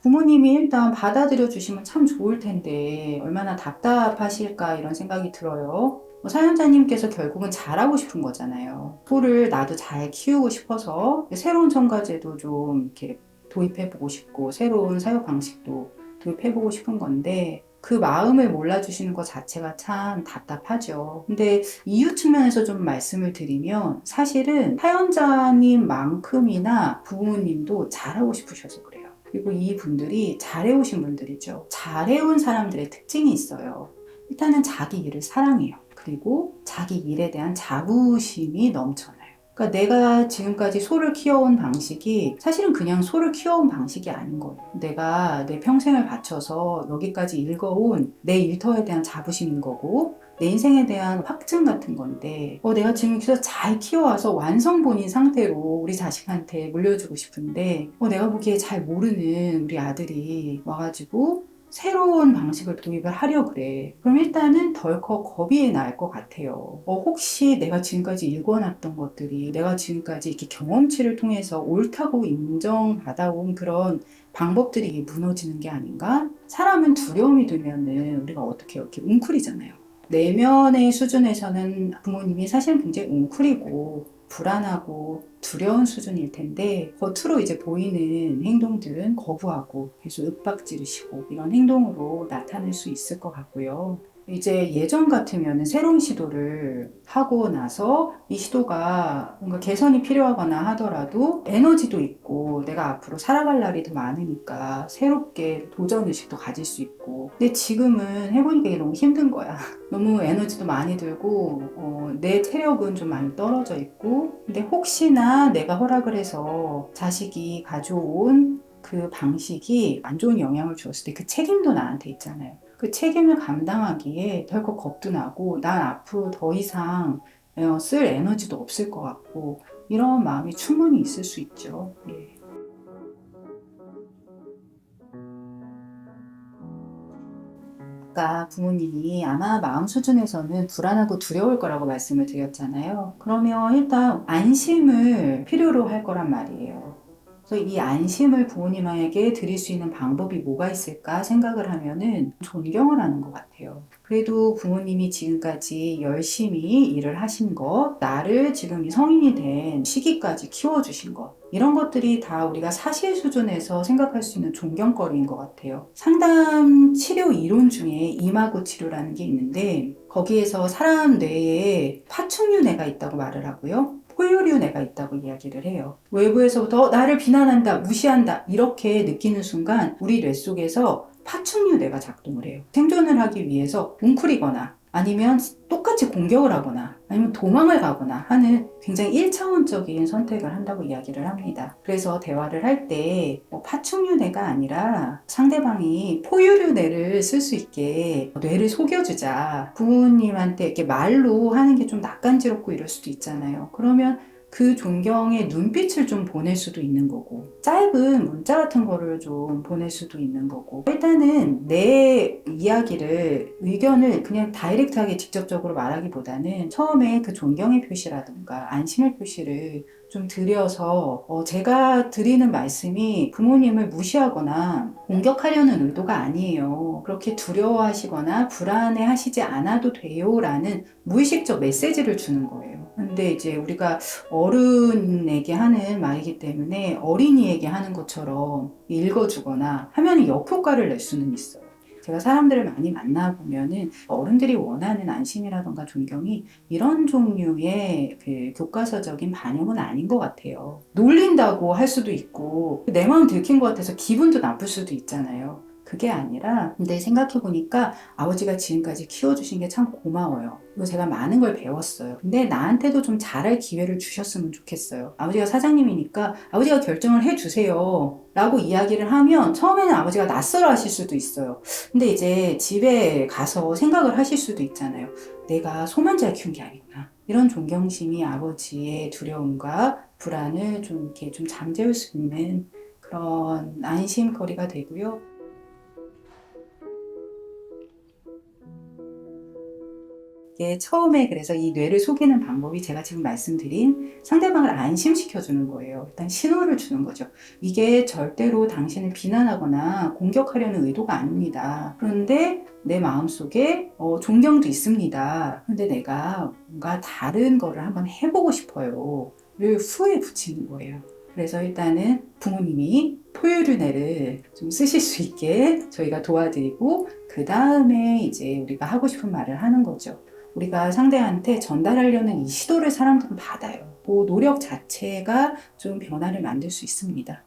부모님이 일단 받아들여 주시면 참 좋을 텐데 얼마나 답답하실까 이런 생각이 들어요. 사연자님께서 결국은 잘하고 싶은 거잖아요. 소를 나도 잘 키우고 싶어서 새로운 첨가제도 좀 이렇게 도입해보고 싶고 새로운 사육 방식도 도입해보고 싶은 건데 그 마음을 몰라주시는 것 자체가 참 답답하죠. 근데 이유 측면에서 좀 말씀을 드리면 사실은 사연자님만큼이나 부모님도 잘하고 싶으셔서 그래요. 그리고 이 분들이 잘해오신 분들이죠. 잘해온 사람들의 특징이 있어요. 일단은 자기 일을 사랑해요. 그리고 자기 일에 대한 자부심이 넘쳐나요. 그러니까 내가 지금까지 소를 키워온 방식이 사실은 그냥 소를 키워온 방식이 아닌 거예요. 내가 내 평생을 바쳐서 여기까지 읽어온 내 일터에 대한 자부심인 거고 내 인생에 대한 확증 같은 건데 내가 지금 여기서 잘 키워와서 완성본인 상태로 우리 자식한테 물려주고 싶은데 내가 보기에 잘 모르는 우리 아들이 와가지고 새로운 방식을 도입을 하려 그래. 그럼 일단은 덜컥 겁이 날 것 같아요. 혹시 내가 지금까지 읽어놨던 것들이 내가 지금까지 이렇게 경험치를 통해서 옳다고 인정받아온 그런 방법들이 무너지는 게 아닌가? 사람은 두려움이 들면은 우리가 어떻게 이렇게 웅크리잖아요. 내면의 수준에서는 부모님이 사실 굉장히 웅크리고 불안하고 두려운 수준일 텐데 겉으로 이제 보이는 행동들은 거부하고 계속 윽박지르시고 이런 행동으로 나타낼 수 있을 것 같고요. 이제 예전 같으면 새로운 시도를 하고 나서 이 시도가 뭔가 개선이 필요하거나 하더라도 에너지도 있고 내가 앞으로 살아갈 날이 더 많으니까 새롭게 도전의식도 가질 수 있고 근데 지금은 해보니까 이게 너무 힘든 거야. 너무 에너지도 많이 들고 내 체력은 좀 많이 떨어져 있고 근데 혹시나 내가 허락을 해서 자식이 가져온 그 방식이 안 좋은 영향을 주었을 때 그 책임도 나한테 있잖아요. 그 책임을 감당하기에 덜컥 겁도 나고 난 앞으로 더 이상 쓸 에너지도 없을 것 같고 이런 마음이 충분히 있을 수 있죠. 예. 아까 부모님이 아마 마음 수준에서는 불안하고 두려울 거라고 말씀을 드렸잖아요. 그러면 일단 안심을 필요로 할 거란 말이에요. 그래서 이 안심을 부모님에게 드릴 수 있는 방법이 뭐가 있을까 생각을 하면은 존경을 하는 것 같아요. 그래도 부모님이 지금까지 열심히 일을 하신 것, 나를 지금 이 성인이 된 시기까지 키워주신 것, 이런 것들이 다 우리가 사실 수준에서 생각할 수 있는 존경거리인 것 같아요. 상담 치료 이론 중에 이마고 치료라는 게 있는데 거기에서 사람 뇌에 파충류뇌가 있다고 말을 하고요. 포유류뇌가 있다고 이야기를 해요. 외부에서부터 나를 비난한다, 무시한다 이렇게 느끼는 순간 우리 뇌 속에서 파충류뇌가 작동을 해요. 생존을 하기 위해서 웅크리거나 아니면 똑같이 공격을 하거나 아니면 도망을 가거나 하는 굉장히 1차원적인 선택을 한다고 이야기를 합니다. 그래서 대화를 할 때 파충류뇌가 아니라 상대방이 포유류뇌를 쓸 수 있게 뇌를 속여주자. 부모님한테 이렇게 말로 하는 게 좀 낯간지럽고 이럴 수도 있잖아요. 그러면 그 존경의 눈빛을 좀 보낼 수도 있는 거고 짧은 문자 같은 거를 좀 보낼 수도 있는 거고 일단은 내 이야기를 의견을 그냥 다이렉트하게 직접적으로 말하기보다는 처음에 그 존경의 표시라든가 안심의 표시를 좀 드려서 제가 드리는 말씀이 부모님을 무시하거나 공격하려는 의도가 아니에요. 그렇게 두려워하시거나 불안해 하시지 않아도 돼요 라는 무의식적 메시지를 주는 거예요. 근데 이제 우리가 어른에게 하는 말이기 때문에 어린이에게 하는 것처럼 읽어주거나 하면 역효과를 낼 수는 있어요. 제가 사람들을 많이 만나보면은 어른들이 원하는 안심이라던가 존경이 이런 종류의 그 교과서적인 반영은 아닌 것 같아요. 놀린다고 할 수도 있고 내 마음 들킨 것 같아서 기분도 나쁠 수도 있잖아요. 그게 아니라 근데 생각해보니까 아버지가 지금까지 키워주신 게 참 고마워요. 그리고 제가 많은 걸 배웠어요. 근데 나한테도 좀 잘할 기회를 주셨으면 좋겠어요. 아버지가 사장님이니까 아버지가 결정을 해주세요 라고 이야기를 하면 처음에는 아버지가 낯설어 하실 수도 있어요. 근데 이제 집에 가서 생각을 하실 수도 있잖아요. 내가 소만 잘 키운 게 아니구나. 이런 존경심이 아버지의 두려움과 불안을 좀 이렇게 좀 잠재울 수 있는 그런 안심거리가 되고요. 이게 처음에 그래서 이 뇌를 속이는 방법이 제가 지금 말씀드린 상대방을 안심시켜주는 거예요. 일단 신호를 주는 거죠. 이게 절대로 당신을 비난하거나 공격하려는 의도가 아닙니다. 그런데 내 마음속에 존경도 있습니다. 그런데 내가 뭔가 다른 거를 한번 해보고 싶어요. 를 후에 붙이는 거예요. 그래서 일단은 부모님이 포유류내를 좀 쓰실 수 있게 저희가 도와드리고 그 다음에 이제 우리가 하고 싶은 말을 하는 거죠. 우리가 상대한테 전달하려는 이 시도를 사람들은 받아요. 그 노력 자체가 좀 변화를 만들 수 있습니다.